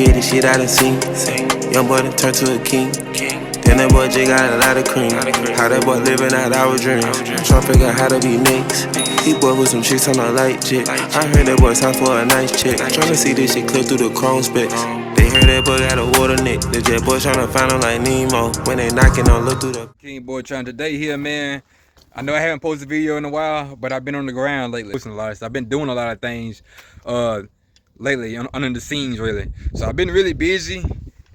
get the shit I done seen. Young boy done turned to a king. Then that boy J got a lot of cream. How that boy living out our dreams. Tryna figure out how to be mixed. He boy with some chicks on a light chick. I heard that boy time for a nice chick. Tryna see this shit clear through the chrome specs. They heard that boy got a water neck. The jet boy tryna find him like Nemo. When they knocking on, look through the King Boy trying today here, man. I know I haven't posted a video in a while, but I've been on the ground lately. I've been doing a lot of things lately under the scenes, really. So I've been really busy,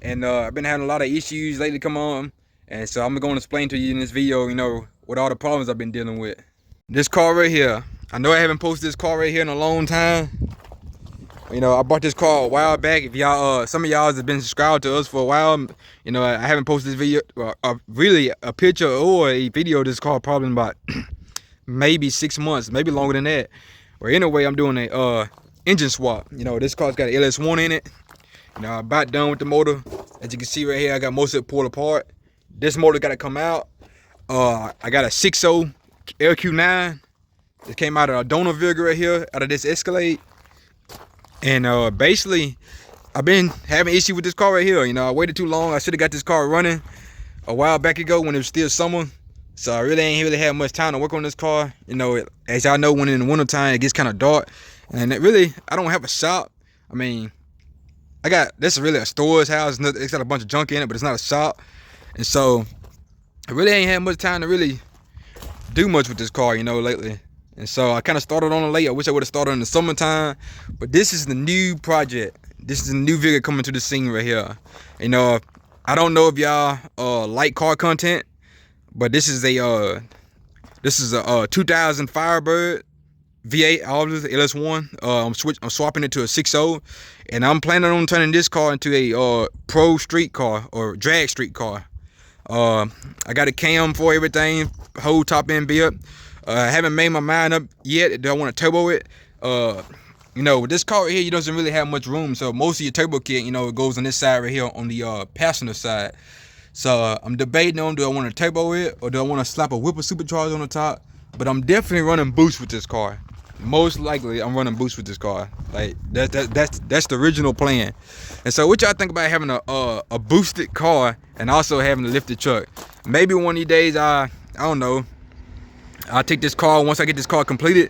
and I've been having a lot of issues lately come on. And so I'm going to explain to you in this video, you know, what all the problems I've been dealing with. This car right here. I know I haven't posted this car right here in a long time. You know, I bought this car a while back. If y'all, some of y'all have been subscribed to us for a while, you know, I haven't posted this video, really a picture or a video of this car probably in about maybe 6 months, maybe longer than that. Or anyway, I'm doing a engine swap. You know, this car's got an LS1 in it. You know, I'm about done with the motor. As you can see right here, I got most of it pulled apart. This motor got to come out. I got a 6.0 LQ9. It came out of a donor vehicle right here, out of this Escalade. And basically, I've been having issue with this car right here. You know, I waited too long. I should have got this car running a while back ago when it was still summer. So I ain't really had much time to work on this car. You know, as y'all know, when in the winter time, it gets kind of dark. And I don't have a shop. I mean, this is really a storage house. It's got a bunch of junk in it, but it's not a shop. And so I really ain't had much time to really do much with this car, you know, lately. And so I kind of started on it late. I wish I would have started in the summertime, but this is the new project. This is a new vehicle coming to the scene right here. You know, I don't know if y'all like car content, but this is a 2000 Firebird V8 LS1. I'm swapping it to a 6.0, and I'm planning on turning this car into a pro street car or drag street car. I got a cam for everything, whole top end built. I haven't made my mind up yet. Do I want to turbo it? You know, with this car right here, it doesn't really have much room. So most of your turbo kit, you know, it goes on this side right here on the passenger side. So I'm debating on, do I want to turbo it or do I want to slap a whipper supercharger on the top? But I'm definitely running boost with this car. Most likely, I'm running boost with this car. Like that's the original plan. And so, what y'all think about having a boosted car and also having a lifted truck? Maybe one of these days, I don't know. I'll take this car, once I get this car completed,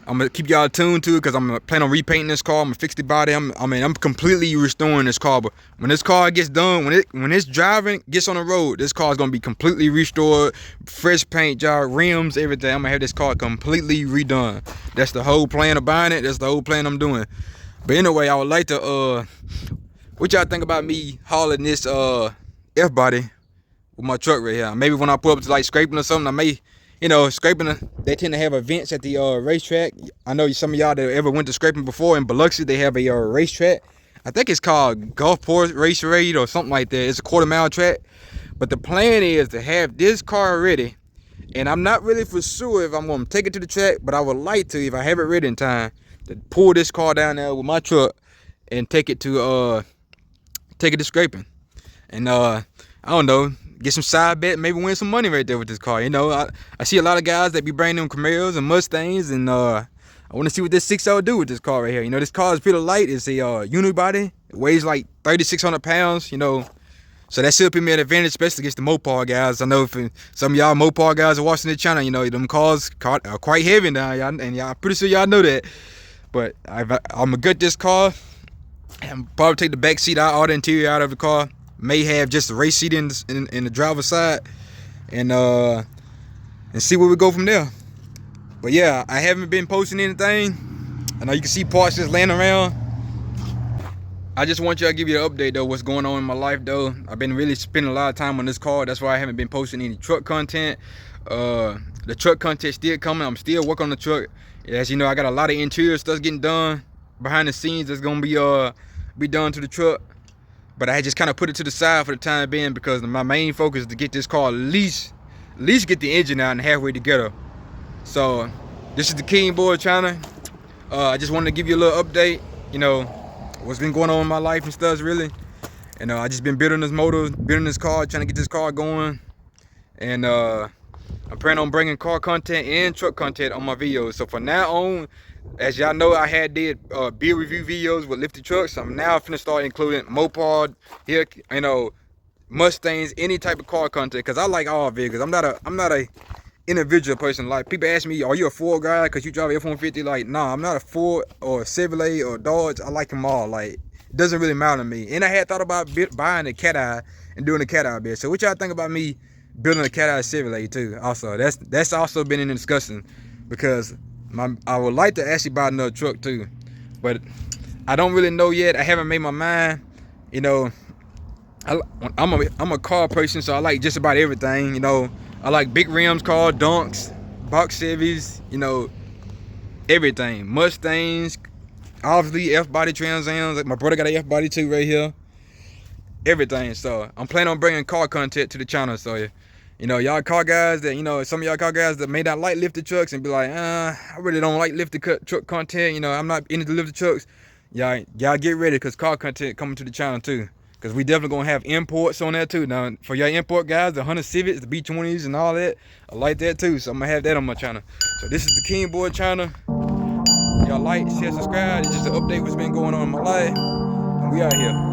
I'm gonna keep y'all tuned to it because I'm gonna plan on repainting this car. I'm gonna fix the body. I'm completely restoring this car. But when this car gets done, when it's driving, gets on the road, this car is gonna be completely restored, fresh paint job, rims, everything. I'm gonna have this car completely redone. That's the whole plan of buying it. That's the whole plan I'm doing. But anyway, I would like to what y'all think about me hauling this F body with my truck right here? Maybe when I pull up to like scraping or something, I may. You know, scraping, they tend to have events at the racetrack. I know some of y'all that ever went to scraping before in Biloxi, they have a racetrack. I think it's called Gulfport Race Raid or something like that. It's a 1/4-mile track. But the plan is to have this car ready. And I'm not really for sure if I'm going to take it to the track, but I would like to, if I have it ready in time, to pull this car down there with my truck and take it to scraping. And I don't know. Get some side bet, maybe win some money right there with this car. You know, I see a lot of guys that be bringing them Camaros and Mustangs, and I want to see what this 6.0 do with this car right here. You know, this car is pretty light. It's a unibody. It weighs like 3,600 pounds, you know. So that should put me at an advantage, especially against the Mopar guys. I know if some of y'all Mopar guys are watching this channel, you know, them cars are quite heavy now, y'all, and y'all pretty sure y'all know that. But I'm going to gut this car and probably take the back seat out, all the interior out of the car. May have just a race seat in the driver's side, and see where we go from there. But yeah, I haven't been posting anything. I know you can see parts just laying around. I just want y'all to give you an update though, what's going on in my life though. I've been really spending a lot of time on this car. That's why I haven't been posting any truck content. The truck content still coming. I'm still working on the truck. As you know, I got a lot of interior stuff getting done behind the scenes that's gonna be done to the truck. But I just kind of put it to the side for the time being because my main focus is to get this car at least get the engine out and halfway together. So this is the King Boy channel. I just wanted to give you a little update, you know, what's been going on in my life and stuff really. And I just been building this motor, building this car, trying to get this car going. And I'm planning on bringing car content and truck content on my videos. So from now on, As y'all know, I had did beer review videos with lifted trucks. I'm now finna start including Mopar, here, you know, Mustangs, any type of car content, cause I like all vehicles. I'm not a individual person. Like, people ask me, are you a Ford guy because you drive F-150? Like, nah, I'm not a Ford or Chevrolet or Dodge. I like them all. Like, it doesn't really matter to me. And I had thought about buying a cat eye and doing a cat eye build. So what y'all think about me building a cat eye Chevrolet too? Also, that's also been in discussion, because I would like to actually buy another truck too, but I don't really know yet. I haven't made my mind. You know, I'm a car person, so I like just about everything. You know, I like big rims, car dunks, box Chevys. You know, everything. Mustangs, obviously F-body Trans Ams. Like, my brother got an F-body too right here. Everything. So I'm planning on bringing car content to the channel. So, you know, y'all car guys that, you know, some of y'all car guys that may not like lifted trucks and be like, I really don't like lifted truck content. You know, I'm not into the lifted trucks. Y'all get ready, because car content coming to the channel too. Because we definitely gonna have imports on there too. Now, for y'all import guys, the Honda Civics, the B20s and all that, I like that too. So I'm gonna have that on my channel. So this is the King Boy channel. Y'all like, share, subscribe. It's just an update what's been going on in my life. And we out here.